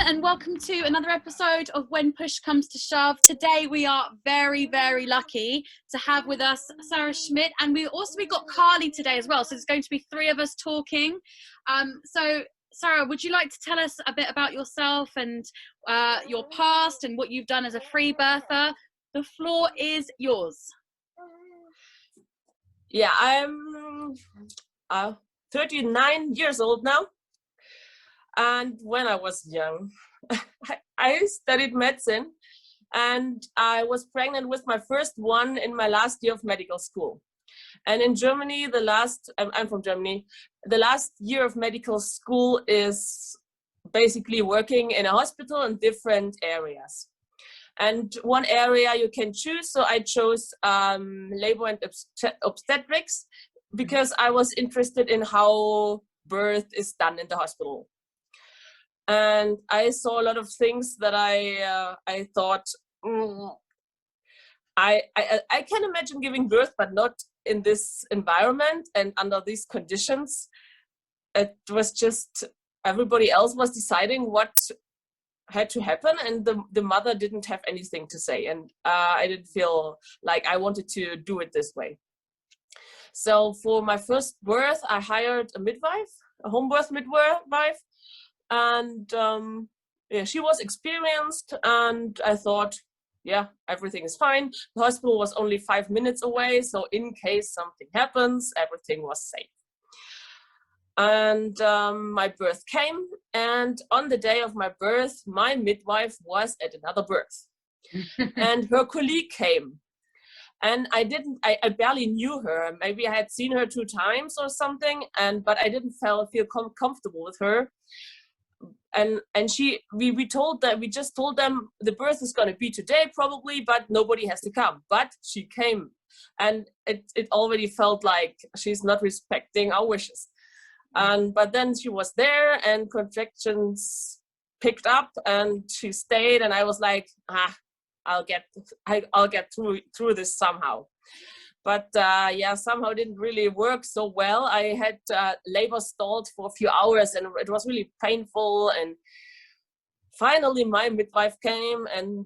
and welcome to another episode of When Push Comes to Shove. Today we are very, very lucky to have with us Sarah Schmid, and we got Carly today as well, so there's going to be three of us talking. So Sarah, would you like to tell us a bit about yourself and your past and what you've done as a free birther? The floor is yours. Yeah, I'm 39 years old now. And when I was young, I studied medicine, and I was pregnant with my first one in my last year of medical school. And in Germany, I'm from Germany, the last year of medical school is basically working in a hospital in different areas. And one area you can choose, so I chose labor and obstetrics because I was interested in how birth is done in the hospital. And I saw a lot of things that I thought, I can imagine giving birth, but not in this environment and under these conditions. It was just everybody else was deciding what had to happen, and the mother didn't have anything to say, and I didn't feel like I wanted to do it this way. So for my first birth, I hired a midwife, a home birth midwife, and yeah, she was experienced, and I thought, yeah, everything is fine. The hospital was only 5 minutes away, so in case something happens, everything was safe. And my birth came, and on the day of my birth, my midwife was at another birth. And her colleague came, and I barely knew her. Maybe I had seen her 2 times or something, but I didn't feel comfortable with her. And we just told them the birth is going to be today probably, but nobody has to come. But she came, and it already felt like she's not respecting our wishes. But then she was there, and contractions picked up, and she stayed, and I was like, I'll get through this somehow. But yeah, somehow didn't really work so well. I had labor stalled for a few hours, and it was really painful. And finally, my midwife came, and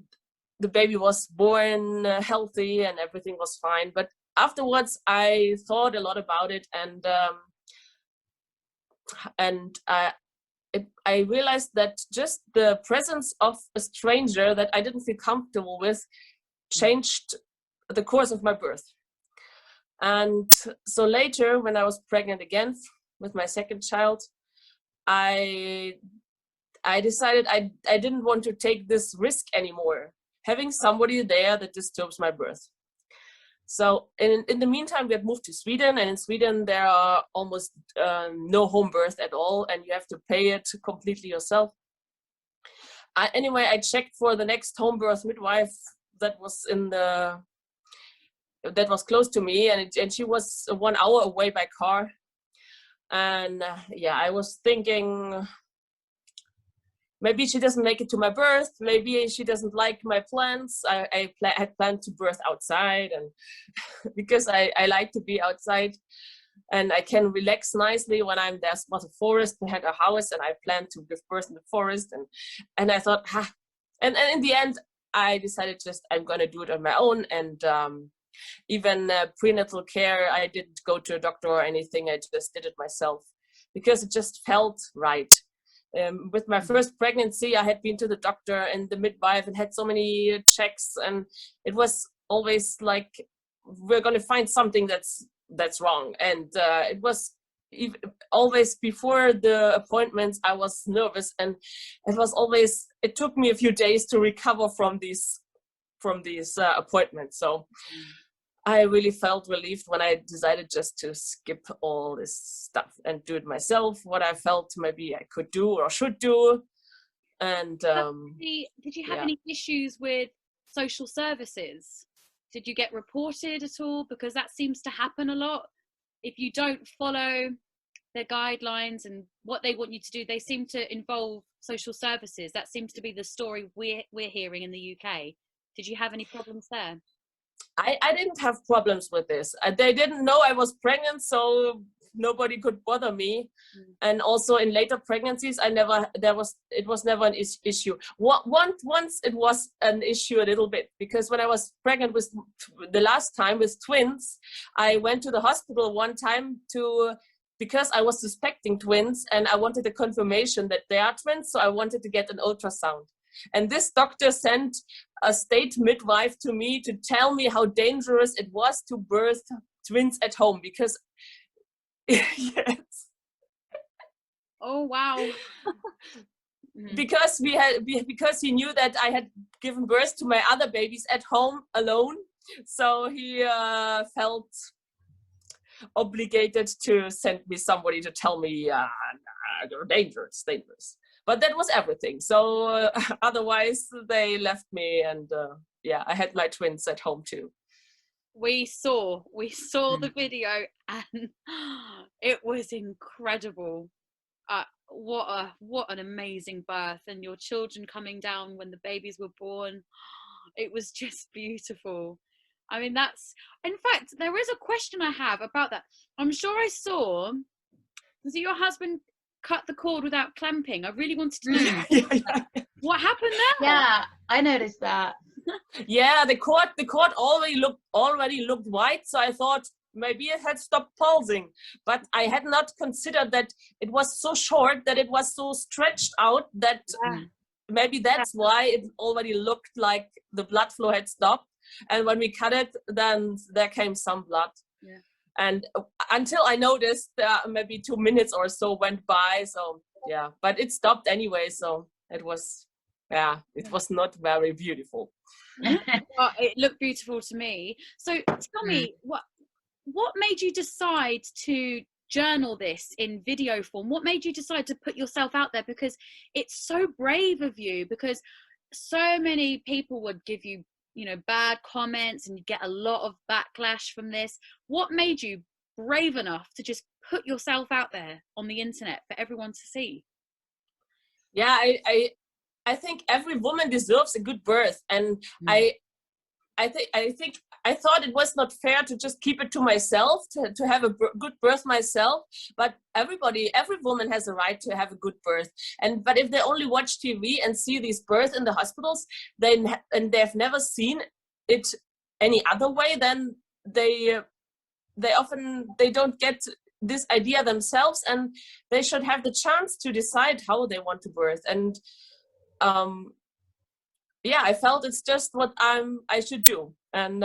the baby was born healthy, and everything was fine. But afterwards, I thought a lot about it, and I realized that just the presence of a stranger that I didn't feel comfortable with changed the course of my birth. And so later, when I was pregnant again with my second child, I decided I didn't want to take this risk anymore, having somebody there that disturbs my birth. So in the meantime, we had moved to Sweden, and in Sweden there are almost no home birth at all, and you have to pay it completely yourself. Anyway, I checked for the next home birth midwife that was close to me, and she was 1 hour away by car. And yeah, I was thinking, maybe she doesn't make it to my birth. Maybe she doesn't like my plans. I had planned to birth outside, and because I like to be outside, and I can relax nicely when I'm there. Was a forest. We had a house, and I planned to give birth in the forest. And I thought, and in the end, I decided I'm gonna do it on my own. And even prenatal care, I didn't go to a doctor or anything. I just did it myself because it just felt right. With my first pregnancy, I had been to the doctor and the midwife and had so many checks, and it was always like, we're going to find something that's wrong. And it was always before the appointments, I was nervous, and it took me a few days to recover from these appointments. So I really felt relieved when I decided just to skip all this stuff and do it myself, what I felt maybe I could do or should do. And did you have any issues with social services? Did you get reported at all? Because that seems to happen a lot. If you don't follow their guidelines and what they want you to do, they seem to involve social services. That seems to be the story we're hearing in the UK. Did you have any problems there? I didn't have problems with this. They didn't know I was pregnant, so nobody could bother me. And also in later pregnancies, it was never an issue. Once it was an issue a little bit, because when I was pregnant with the last time with twins, I went to the hospital one time because I was suspecting twins and I wanted a confirmation that they are twins. So I wanted to get an ultrasound. And this doctor sent a state midwife to me to tell me how dangerous it was to birth twins at home, because yes. Oh, wow. Because because he knew that I had given birth to my other babies at home alone. So he felt obligated to send me somebody to tell me you're dangerous. But that was everything. So otherwise they left me, and I had my twins at home too. We saw the video, and it was incredible. What an amazing birth, and your children coming down when the babies were born. It was just beautiful. I mean, in fact, there is a question I have about that. I'm sure I saw, was it your husband cut the cord without clamping? I really wanted to know. What happened there? Yeah, I noticed that. Yeah, the cord already looked white, so I thought maybe it had stopped pulsing, but I had not considered that it was so short, that it was so stretched out, that maybe that's why it already looked like the blood flow had stopped. And when we cut it, then there came some blood. Yeah. And until I noticed, maybe 2 minutes or so went by. So yeah, but it stopped anyway. So it was not very beautiful. Well, it looked beautiful to me. So tell me, what made you decide to journal this in video form? What made you decide to put yourself out there? Because it's so brave of you, because so many people would give you, bad comments, and you get a lot of backlash from this. What made you brave enough to just put yourself out there on the internet for everyone to see? Yeah, I think every woman deserves a good birth, and I thought it was not fair to just keep it to myself, to have a good birth myself. But every woman has a right to have a good birth. But if they only watch TV and see these births in the hospitals, and they've never seen it any other way, then they don't get this idea themselves, and they should have the chance to decide how they want to birth. And I felt it's just what I should do. And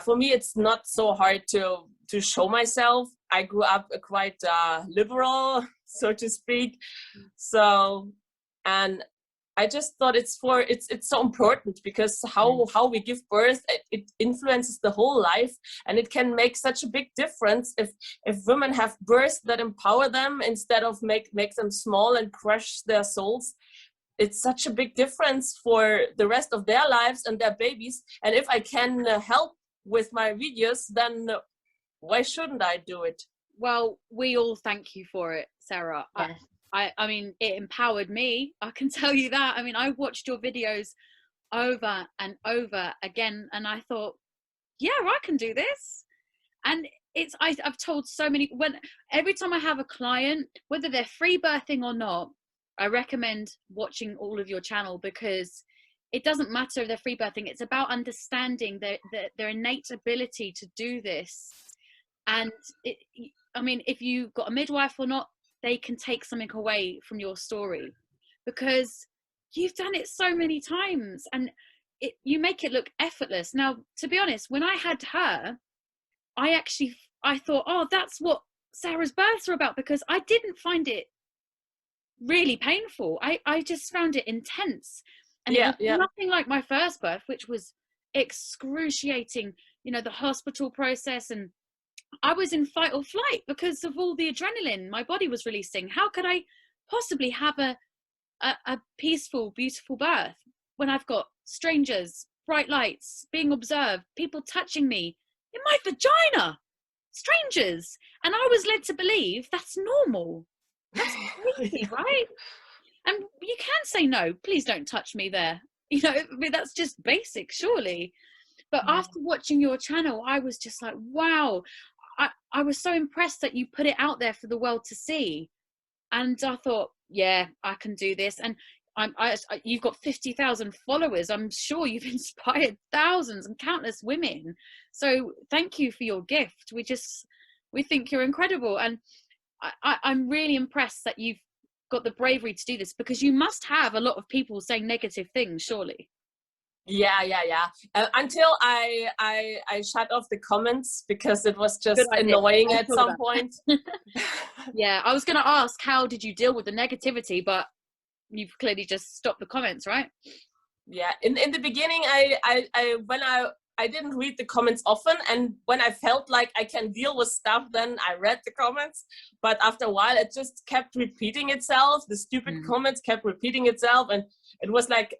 for me, it's not so hard to show myself. I grew up quite liberal, so to speak. So, and I just thought it's so important, because how we give birth, it influences the whole life, and it can make such a big difference if women have births that empower them instead of make them small and crush their souls. It's such a big difference for the rest of their lives and their babies. And if I can help with my videos, then why shouldn't I do it? Well, we all thank you for it, Sarah. Yes. I mean, it empowered me. I can tell you that. I mean, I watched your videos over and over again, and I thought, yeah, I can do this. And I've told so many, every time I have a client, whether they're free birthing or not, I recommend watching all of your channel, because it doesn't matter if they're free birthing. It's about understanding their innate ability to do this. And if you've got a midwife or not, they can take something away from your story, because you've done it so many times, and you make it look effortless. Now, to be honest, when I had her, I thought, oh, that's what Sarah's births are about, because I didn't find it really painful. I just found it intense, and it was nothing like my first birth, which was excruciating. The hospital process, and I was in fight or flight because of all the adrenaline my body was releasing. How could I possibly have a peaceful, beautiful birth when I've got strangers, bright lights, being observed, people touching me in my vagina, strangers, and I was led to believe that's normal. That's crazy, right? And you can say, no, please don't touch me there. That's just basic, surely. But after watching your channel, I was just like, wow. I was so impressed that you put it out there for the world to see. And I thought, yeah, I can do this. And you've got 50,000 followers. I'm sure you've inspired thousands and countless women. So thank you for your gift. We think you're incredible. And I'm really impressed that you've got the bravery to do this, because you must have a lot of people saying negative things, surely. Yeah. Until I shut off the comments, because it was just annoying at some point. Yeah, I was going to ask, how did you deal with the negativity? But you've clearly just stopped the comments, right? Yeah, in the beginning, I didn't read the comments often, and when I felt like I can deal with stuff, then I read the comments. But after a while, it just kept repeating itself. The stupid comments kept repeating itself, and it was like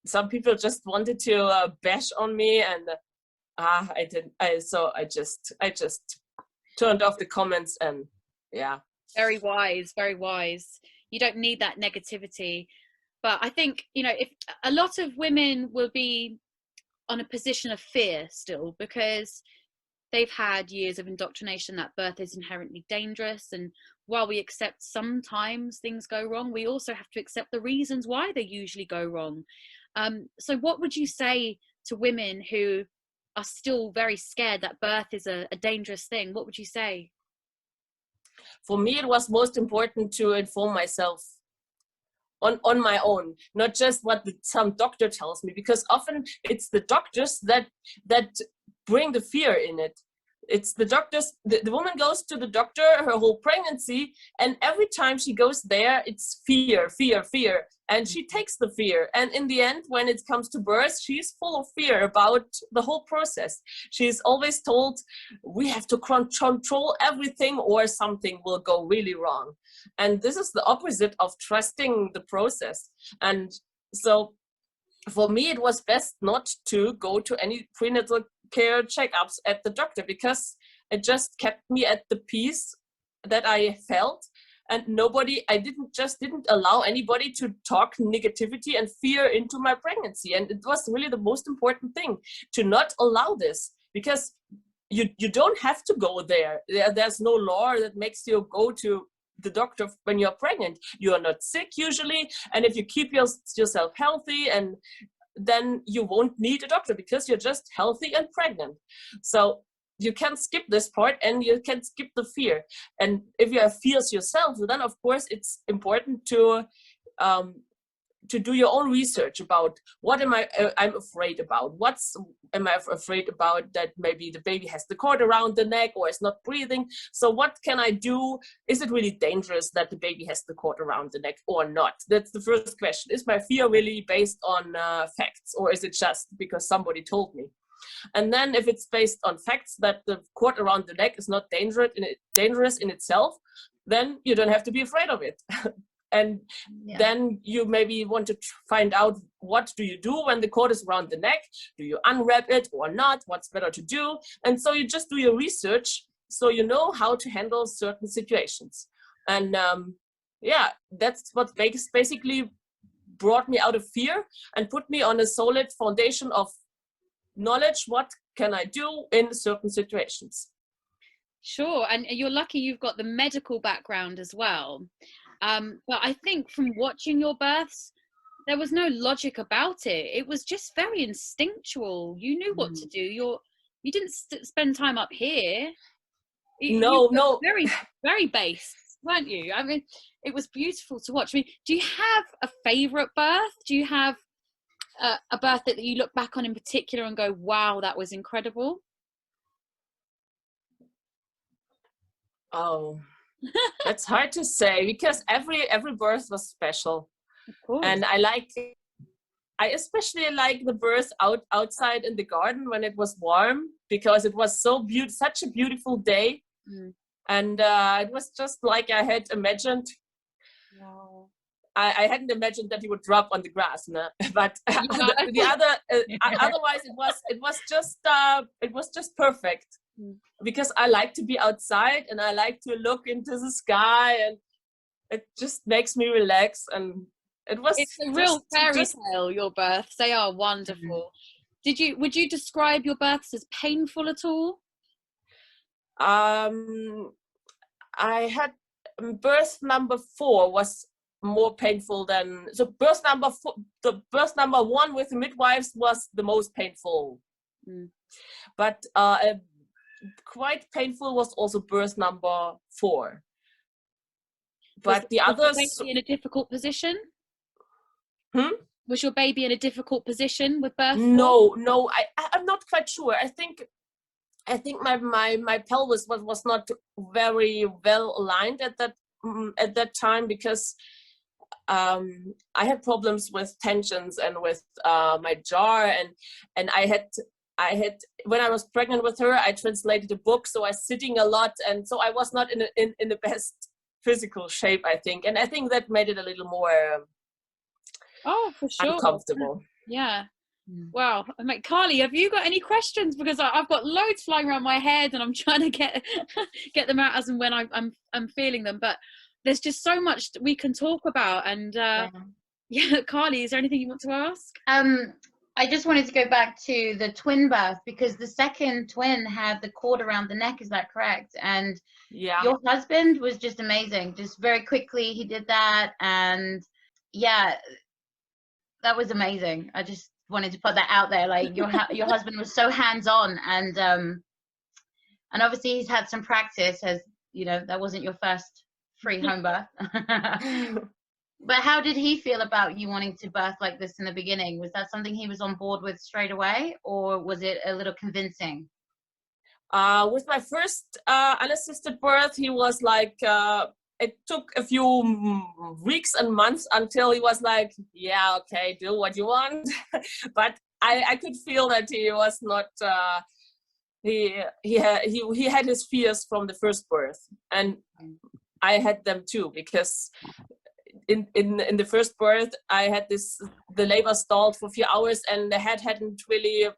some people just wanted to bash on me, and I didn't. So I just turned off the comments, and yeah. Very wise, very wise. You don't need that negativity. But I think, if a lot of women will be on a position of fear still, because they've had years of indoctrination that birth is inherently dangerous. And while we accept sometimes things go wrong, we also have to accept the reasons why they usually go wrong. So what would you say to women who are still very scared that birth is a dangerous thing? What would you say? For me, it was most important to inform myself on my own, not just what some doctor tells me, because often it's the doctors that bring the fear in it. It's the doctors. The woman goes to the doctor her whole pregnancy, and every time she goes there, it's fear, and she takes the fear. And in the end, when it comes to birth, she's full of fear about the whole process. She's always told, we have to control everything or something will go really wrong. And this is the opposite of trusting the process. And so for me, it was best not to go to any prenatal care checkups at the doctor, because it just kept me at the peace that I felt. And I didn't allow anybody to talk negativity and fear into my pregnancy. And it was really the most important thing, to not allow this, because you don't have to go there. There's no law that makes you go to the doctor when you're pregnant. You are not sick usually. And if you keep yourself healthy, and then you won't need a doctor, because you're just healthy and pregnant. So you can skip this part, and you can skip the fear. And if you have fears yourself, then of course it's important to do your own research about what I'm afraid about. Am I afraid about that maybe the baby has the cord around the neck or is not breathing? So what can I do? Is it really dangerous that the baby has the cord around the neck or not? That's the first question. Is my fear really based on facts, or is it just because somebody told me? And then if it's based on facts that the cord around the neck is not dangerous in itself, then you don't have to be afraid of it. And then you maybe want to find out, what do you do when the cord is around the neck? Do you unwrap it or not? What's better to do? And so you just do your research, so you know how to handle certain situations. And that's what basically brought me out of fear and put me on a solid foundation of knowledge. What can I do in certain situations? Sure. And you're lucky you've got the medical background as well. But I think from watching your births, there was no logic about it. It was just very instinctual. You knew what to do. You didn't spend time up here. No. Very, very base, weren't you? I mean, it was beautiful to watch. I mean, do you have a favorite birth? Do you have a birth that you look back on in particular and go, wow, that was incredible? Oh, it's hard to say, because every birth was special. Of course. And I especially like the birth outside in the garden when it was warm, because it was such a beautiful day. And it was just like I had imagined. Wow. I hadn't imagined that he would drop on the grass, no? But otherwise it was just perfect. Because I like to be outside, and I like to look into the sky, and it just makes me relax. And it's a real fairy tale, your births. They are wonderful. Would you describe your births as painful at all? I had birth number 4 was more painful than, so birth number 4, the birth number 1 with the midwives was the most painful. But quite painful was also birth number 4. But the others. Was your baby in a difficult position? Hmm? Was your baby in a difficult position with birth? No, I'm not quite sure. I think my pelvis was not very well aligned at that time, because I had problems with tensions and with my jaw, and I had when I was pregnant with her, I translated a book, so I was sitting a lot, and so I was not in the best physical shape, I think, and I think that made it a little more for sure uncomfortable. Yeah. Wow. I'm like, Carly, have you got any questions? Because I've got loads flying around my head, and I'm trying to get them out as and when I'm feeling them. But there's just so much we can talk about. And yeah, Carly, is there anything you want to ask? I just wanted to go back to the twin birth, because the second twin had the cord around the neck. Is that correct? And your husband was just amazing. Just very quickly he did that, and yeah, that was amazing. I just wanted to put that out there. Like your husband was so hands-on, and obviously he's had some practice, as you know, that wasn't your first free home birth. But how did he feel about you wanting to birth like this in the beginning? Was that something he was on board with straight away, or was it a little convincing? With my first unassisted birth, he was like, it took a few weeks and months until he was like, yeah, okay, do what you want. But I could feel that he was not, he had his fears from the first birth, and I had them too, because in the first birth I had the labor stalled for a few hours, and the head hadn't really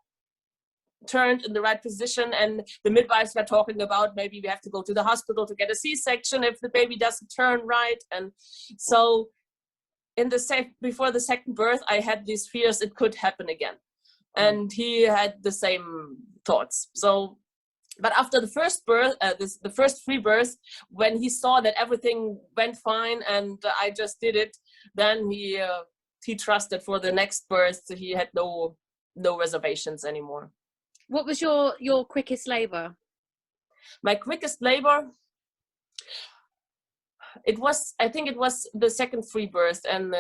turned in the right position, and the midwives were talking about maybe we have to go to the hospital to get a C-section if the baby doesn't turn right. And so before the second birth I had these fears it could happen again, and he had the same thoughts. So but after the first birth, the first free birth, when he saw that everything went fine and I just did it, then he trusted for the next birth. So he had no reservations anymore. What was your quickest labor? My quickest labor, I think it was the second free birth and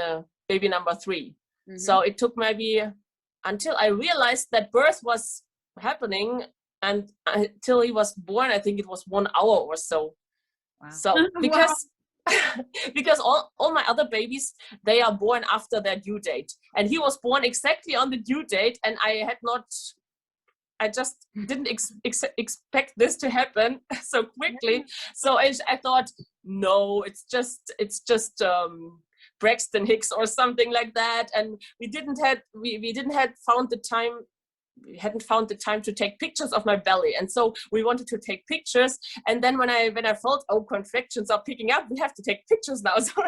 baby number 3. So it took maybe until I realized that birth was happening, and until he was born, I think it was 1 hour or so. Wow. So because because all my other babies, they are born after their due date, and he was born exactly on the due date, and I just didn't expect this to happen so quickly. So I thought, no, it's just Braxton Hicks or something like that, and we hadn't found the time to take pictures of my belly, and so we wanted to take pictures. And then when I felt, oh, contractions are picking up, we have to take pictures now. So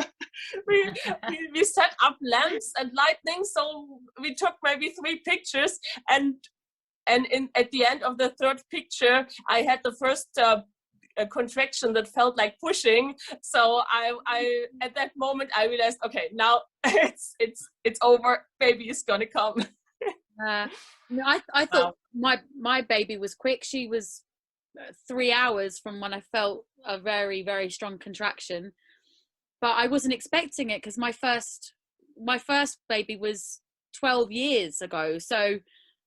we set up lamps and lightning, so we took maybe 3 pictures, and at the end of the 3rd picture I had the first a contraction that felt like pushing. So I at that moment I realized, okay, now it's over, baby is gonna come. No, I thought my baby was quick. She was 3 hours from when I felt a very, very strong contraction, but I wasn't expecting it, because my first baby was 12 years ago. So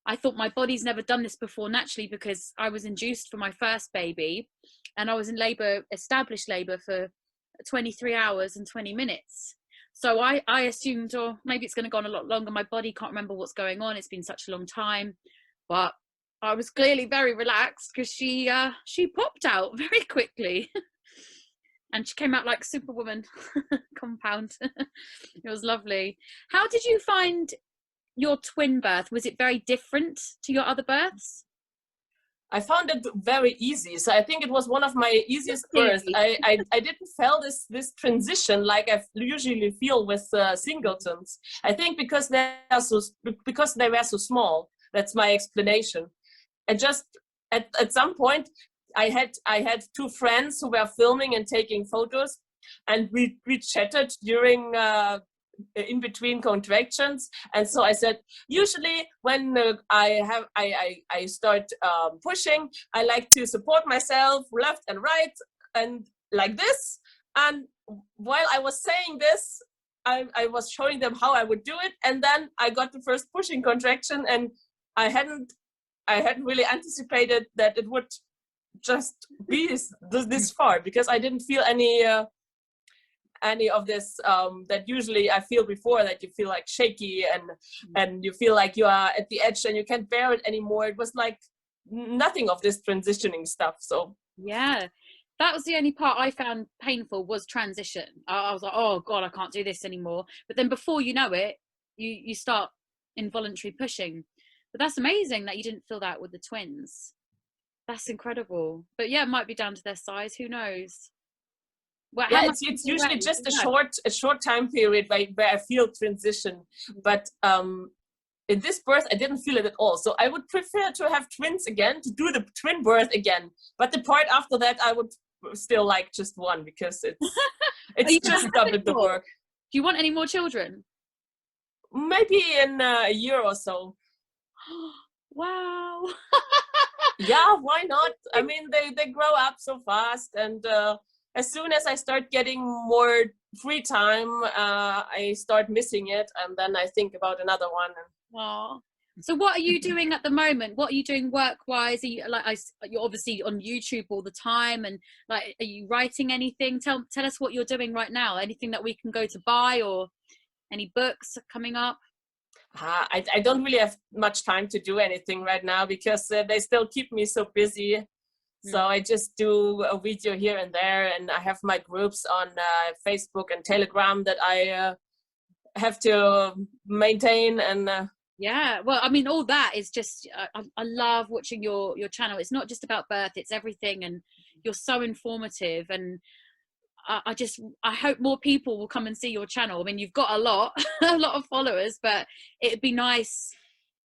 I thought my body's never done this before naturally, because I was induced for my first baby, and I was in established labor for 23 hours and 20 minutes. So I assumed, or maybe it's going to go on a lot longer. My body can't remember what's going on. It's been such a long time. But I was clearly very relaxed, because she popped out very quickly. And she came out like Superwoman compound. It was lovely. How did you find your twin birth? Was it very different to your other births? I found it very easy. So I think it was one of my easiest births. I didn't feel this transition like I usually feel with singletons. I think because they were so small. That's my explanation. And just at some point, I had two friends who were filming and taking photos, and we chatted during in between contractions. And so I said, usually when I start pushing, I like to support myself left and right and like this. And while I was saying this, I was showing them how I would do it, and then I got the first pushing contraction, and I hadn't really anticipated that it would just be this far, because I didn't feel any of this that usually I feel before, that you feel like shaky and you feel like you are at the edge and you can't bear it anymore. It was like nothing of this transitioning stuff. So yeah, that was the only part I found painful, was transition. I was like, oh God, I can't do this anymore. But then before you know it, you start involuntary pushing. But that's amazing that you didn't feel that with the twins. That's incredible. But yeah, it might be down to their size. Who knows? Well, yeah, it's usually just a short time period where I feel transition. But in this birth, I didn't feel it at all. So I would prefer to have twins again, to do the twin birth again. But the part after that, I would still like just one, because it's just double the work. Do you want any more children? Maybe in a year or so. Wow. Yeah, why not? I mean, they grow up so fast, and as soon as I start getting more free time, I start missing it, and then I think about another one. Wow. So what are you doing at the moment? What are you doing work-wise? Are you, you're obviously on YouTube all the time, and like, are you writing anything? Tell us what you're doing right now. Anything that we can go to buy, or any books coming up? I don't really have much time to do anything right now, because they still keep me so busy. So I just do a video here and there, and I have my groups on Facebook and Telegram that I have to maintain. And yeah, well, I mean, all that is just, I love watching your channel. It's not just about birth, it's everything, and you're so informative, and I hope more people will come and see your channel. I mean, you've got a lot of followers, but it'd be nice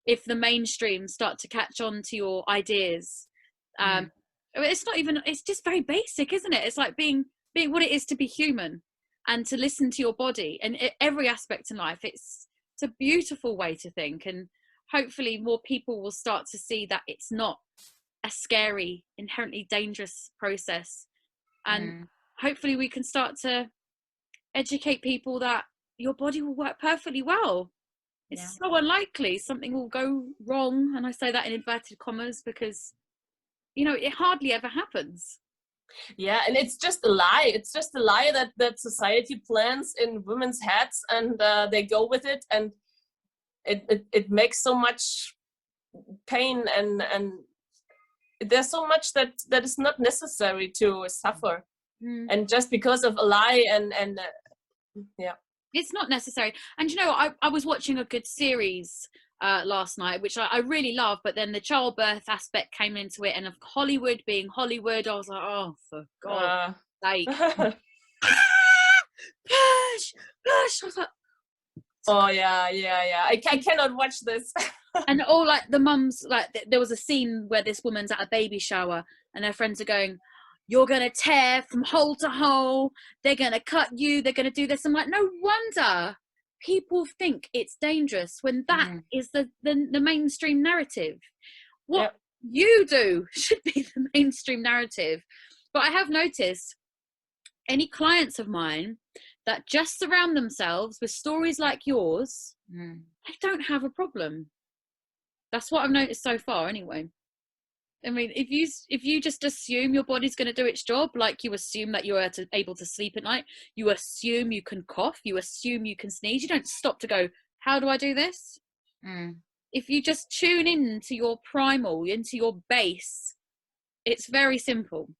if the mainstream start to catch on to your ideas. It's not even, it's just very basic, isn't it? It's like being what it is to be human, and to listen to your body, and every aspect in life. It's a beautiful way to think, and hopefully more people will start to see that it's not a scary, inherently dangerous process, and hopefully we can start to educate people that your body will work perfectly well. It's so unlikely something will go wrong, and I say that in inverted commas, because you know, it hardly ever happens. Yeah, and it's just a lie. It's just a lie that society plants in women's heads, and they go with it, and it makes so much pain, and there's so much that is not necessary to suffer, and just because of a lie, and yeah, it's not necessary. And you know, I was watching a good series last night, which I really love, but then the childbirth aspect came into it, and of Hollywood being Hollywood, I was like, oh, for God's sake. Push. I was like, oh yeah. I cannot watch this. And all like the mums, like there was a scene where this woman's at a baby shower, and her friends are going, you're gonna tear from hole to hole, they're gonna cut you, they're gonna do this. I'm like, no wonder people think it's dangerous, when that is the mainstream narrative. What you do should be the mainstream narrative. But I have noticed any clients of mine that just surround themselves with stories like yours, they don't have a problem. That's what I've noticed so far anyway. I mean, if you just assume your body's going to do its job, like you assume that you're able to sleep at night, you assume you can cough, you assume you can sneeze, you don't stop to go, how do I do this? If you just tune in to your primal, into your base, it's very simple.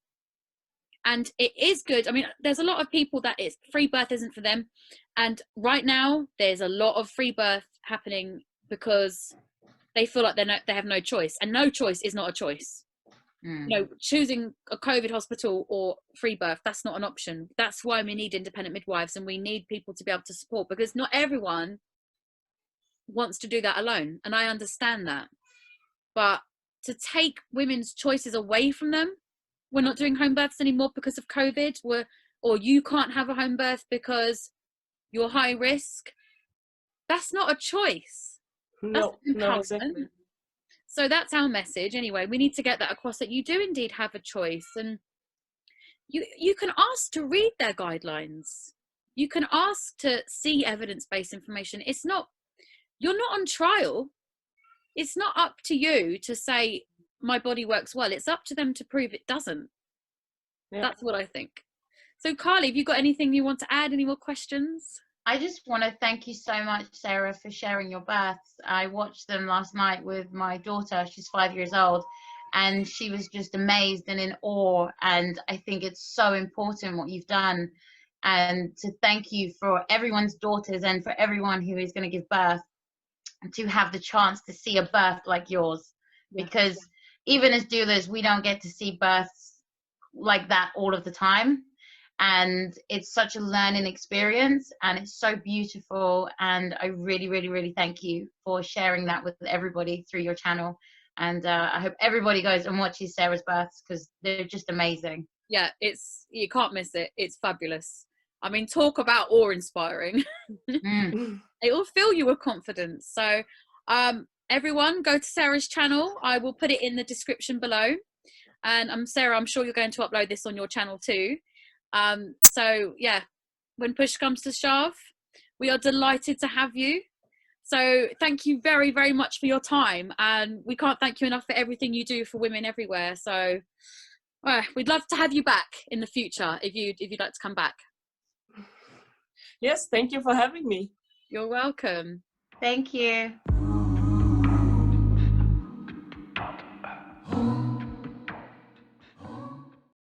And it is good. I mean, there's a lot of people that free birth isn't for them. And right now, there's a lot of free birth happening because they feel like they have no choice, and no choice is not a choice. You know, choosing a COVID hospital or free birth, that's not an option. That's why we need independent midwives, and we need people to be able to support, because not everyone wants to do that alone, and I understand that. But to take women's choices away from them, we're not doing home births anymore because of COVID, or you can't have a home birth because you're high risk. That's not a choice. No, exactly. So that's our message. Anyway, we need to get that across, that you do indeed have a choice, and you can ask to read their guidelines. You can ask to see evidence-based information. You're not on trial. It's not up to you to say my body works well. It's up to them to prove it doesn't. Yeah. That's what I think. So Carly, have you got anything you want to add? Any more questions? I just want to thank you so much, Sarah, for sharing your births. I watched them last night with my daughter. She's 5 years old, and she was just amazed and in awe. And I think it's so important what you've done. And to thank you for everyone's daughters and for everyone who is going to give birth, to have the chance to see a birth like yours. Because even as doulas, we don't get to see births like that all of the time. And it's such a learning experience, and it's so beautiful. And I really, really, really thank you for sharing that with everybody through your channel. And I hope everybody goes and watches Sarah's births, because they're just amazing. Yeah, you can't miss it. It's fabulous. I mean, talk about awe-inspiring. It will fill you with confidence. So everyone, go to Sarah's channel. I will put it in the description below. And Sarah, I'm sure you're going to upload this on your channel too. So yeah, when push comes to shove, we are delighted to have you. So thank you very, very much for your time, and we can't thank you enough for everything you do for women everywhere. So we'd love to have you back in the future if you'd like to come back. Yes, thank you for having me. You're welcome. Thank you.